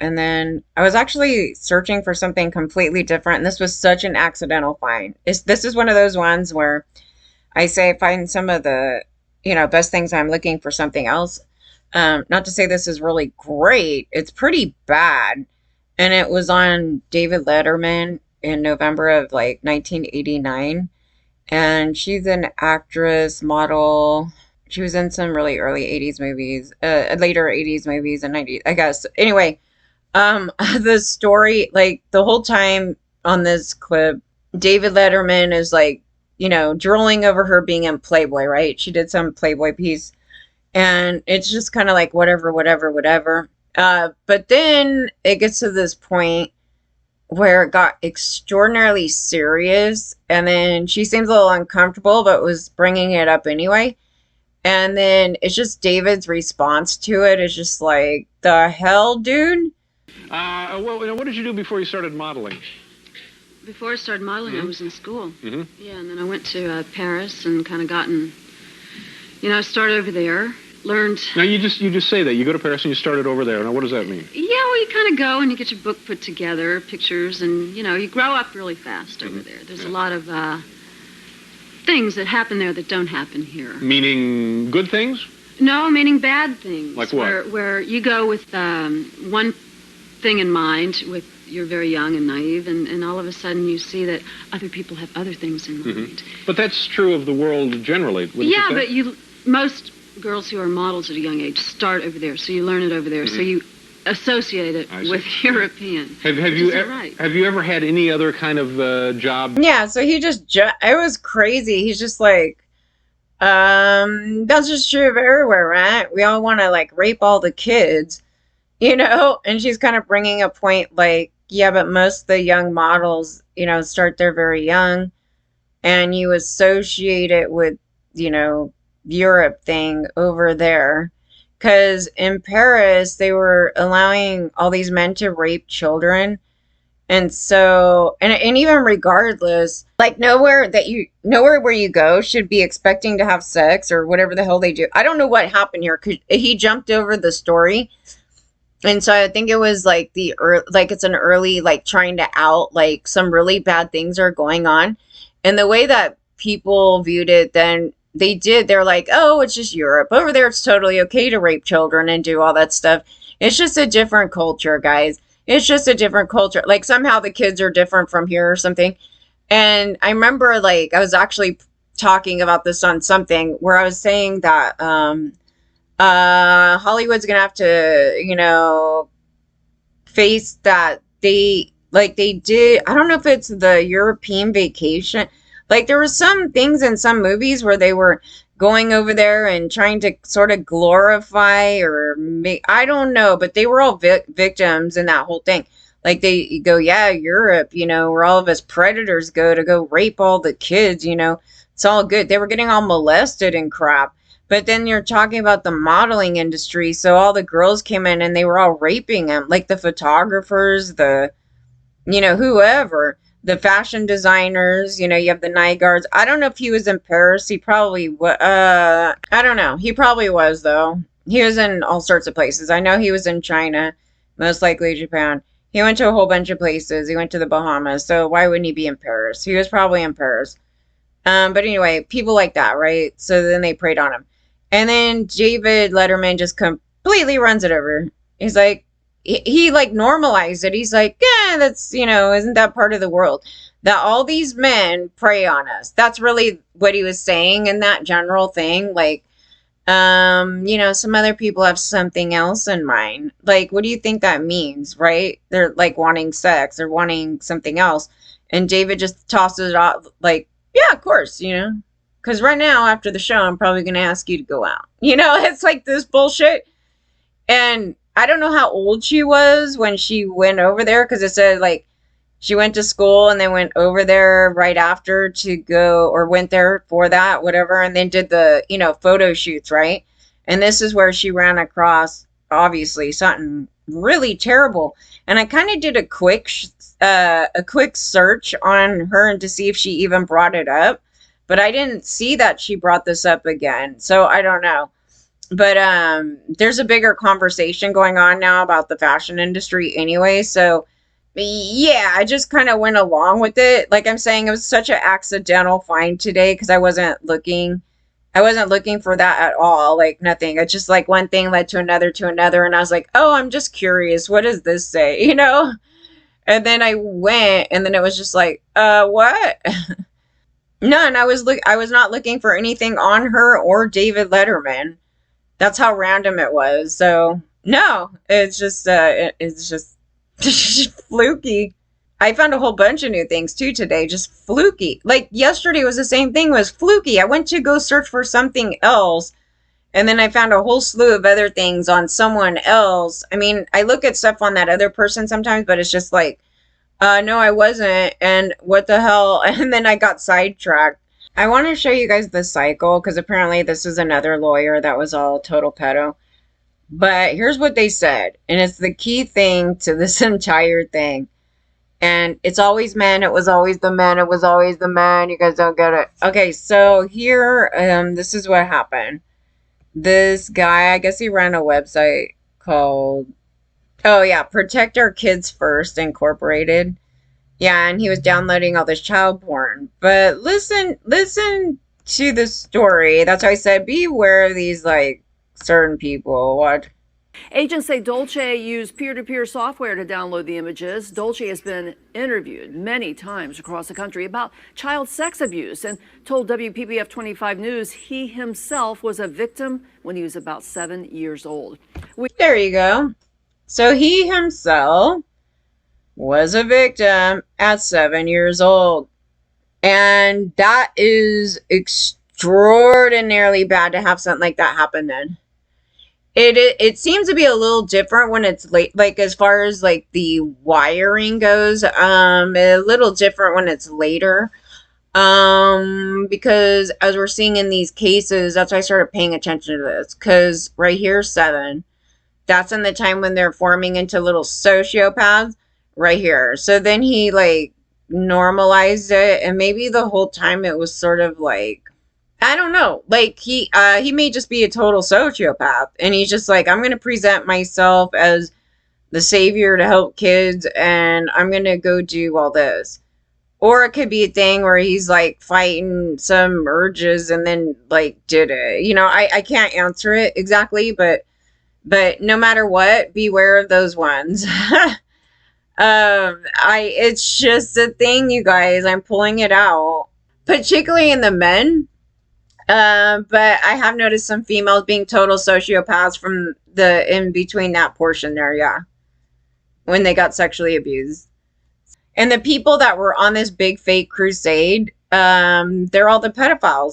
And then I was actually searching for something completely different. And this was such an accidental find. This is one of those ones where I say I find some of the, best things. I'm looking for something else. Not to say this is really great. It's pretty bad. And it was on David Letterman in November of like 1989. And she's an actress, model. She was in some really early 80s movies, later 80s movies and 90s, I guess. Anyway, the story, like the whole time on this clip, David Letterman is like, drooling over her being in Playboy, right? She did some Playboy piece, and it's just kind of like whatever, whatever, whatever. But then it gets to this point where it got extraordinarily serious, and then she seems a little uncomfortable, but was bringing it up anyway. And then it's just David's response to it is just like, the hell, dude? Well, what did you do before you started modeling? Before I started modeling, I was in school. Mm-hmm. Yeah, and then I went to Paris and kind of gotten, started over there, learned. Now, you just say that. You go to Paris and you started over there. Now, what does that mean? Yeah, well, you kind of go and you get your book put together, pictures, and, you grow up really fast over there. There's a lot of things that happen there that don't happen here. Meaning good things? No, meaning bad things. Like what? Where you go with one thing in mind, you're very young and naive, and all of a sudden you see that other people have other things in mind. But that's true of the world generally, wouldn't you say? But most girls who are models at a young age start over there, so you learn it over there, so you associate it with European. Have you ever had any other kind of job? Yeah, so he it was crazy. He's just like, that's just true of everywhere, right? We all want to like rape all the kids, and she's kind of bringing a point like, yeah, but most of the young models, start there very young, and you associate it with, Europe thing over there. Because in Paris, they were allowing all these men to rape children. And so, and even regardless, like nowhere where you go should be expecting to have sex or whatever the hell they do. I don't know what happened here. He jumped over the story. And so I think it was like it's an early, like trying to out, like some really bad things are going on. And the way that people viewed it then, they're like, oh, it's just Europe. Over there, it's totally okay to rape children and do all that stuff. It's just a different culture, guys. It's just a different culture. Like somehow the kids are different from here or something. And I remember like I was actually talking about this on something where I was saying that Hollywood's gonna have to, face that they did. I don't know if it's the European Vacation. Like there were some things in some movies where they were going over there and trying to sort of glorify or make, I don't know, but they were all victims in that whole thing. Like they go, yeah, Europe, where all of us predators go to go rape all the kids, it's all good. They were getting all molested and crap. But then you're talking about the modeling industry. So all the girls came in and they were all raping them, like the photographers, whoever. The fashion designers, you have the night guards. I don't know if he was in Paris. He probably was. I don't know. He probably was, though. He was in all sorts of places. I know he was in China, most likely Japan. He went to a whole bunch of places. He went to the Bahamas. So why wouldn't he be in Paris? He was probably in Paris. But anyway, people like that, right? So then they preyed on him. And then David Letterman just completely runs it over. He's like, he like normalized it. He's like, yeah, that's, isn't that part of the world that all these men prey on us? That's really what he was saying in that general thing. Like, some other people have something else in mind. Like, what do you think that means? Right? They're like wanting sex or wanting something else. And David just tosses it off like, yeah, of course, because right now after the show, I'm probably going to ask you to go out. It's like this bullshit. And I don't know how old she was when she went over there, because it said like she went to school and then went over there right after to go, or went there for that, whatever, and then did the, photo shoots, right? And this is where she ran across, obviously, something really terrible. And I kind of did a quick search on her and to see if she even brought it up, but I didn't see that she brought this up again. So I don't know. But there's a bigger conversation going on now about the fashion industry anyway. So yeah, I just kind of went along with it. Like I'm saying, it was such an accidental find today because I wasn't looking. I wasn't looking for that at all. Like nothing. It's just like one thing led to another, and I was like, oh, I'm just curious. What does this say? You know? And then I went, and then it was just like, what? None. I was not looking for anything on her or David Letterman. That's how random it was. So no, it's just fluky. I found a whole bunch of new things too today, just fluky. Like yesterday was the same thing, was fluky. I went to go search for something else, and then I found a whole slew of other things on someone else. I mean, I look at stuff on that other person sometimes, but it's just like, no, I wasn't, and what the hell? And then I got sidetracked. I want to show you guys the cycle because apparently this is another lawyer that was all total pedo. But here's what they said, and it's the key thing to this entire thing. And it's always men. It was always the men. It was always the men. You guys don't get it. Okay, so here, this is what happened. This guy, I guess he ran a website called, oh yeah, Protect Our Kids First Incorporated. Yeah, and he was downloading all this child porn. But listen to the story. That's why I said beware of these like certain people. What? Agents say Dolce used peer-to-peer software to download the images. Dolce has been interviewed many times across the country about child sex abuse and told WPBF 25 News he himself was a victim when he was about 7 years old. There you go. So he himself was a victim at 7 years old. And that is extraordinarily bad to have something like that happen then. It seems to be a little different when it's late, like as far as like the wiring goes, a little different when it's later. Because as we're seeing in these cases, that's why I started paying attention to this. Because right here, 7, that's in the time when they're forming into little sociopaths right here. So then he like normalized it, and maybe the whole time it was sort of like, I don't know, like he may just be a total sociopath, and he's just like, I'm gonna present myself as the savior to help kids, and I'm gonna go do all this. Or it could be a thing where he's like fighting some urges and then like did it. You know, I can't answer it exactly, but no matter what, beware of those ones. It's just a thing, you guys. I'm pulling it out, particularly in the men. But I have noticed some females being total sociopaths from the in between that portion there, yeah, when they got sexually abused. And the people that were on this big fake crusade, they're all the pedophiles.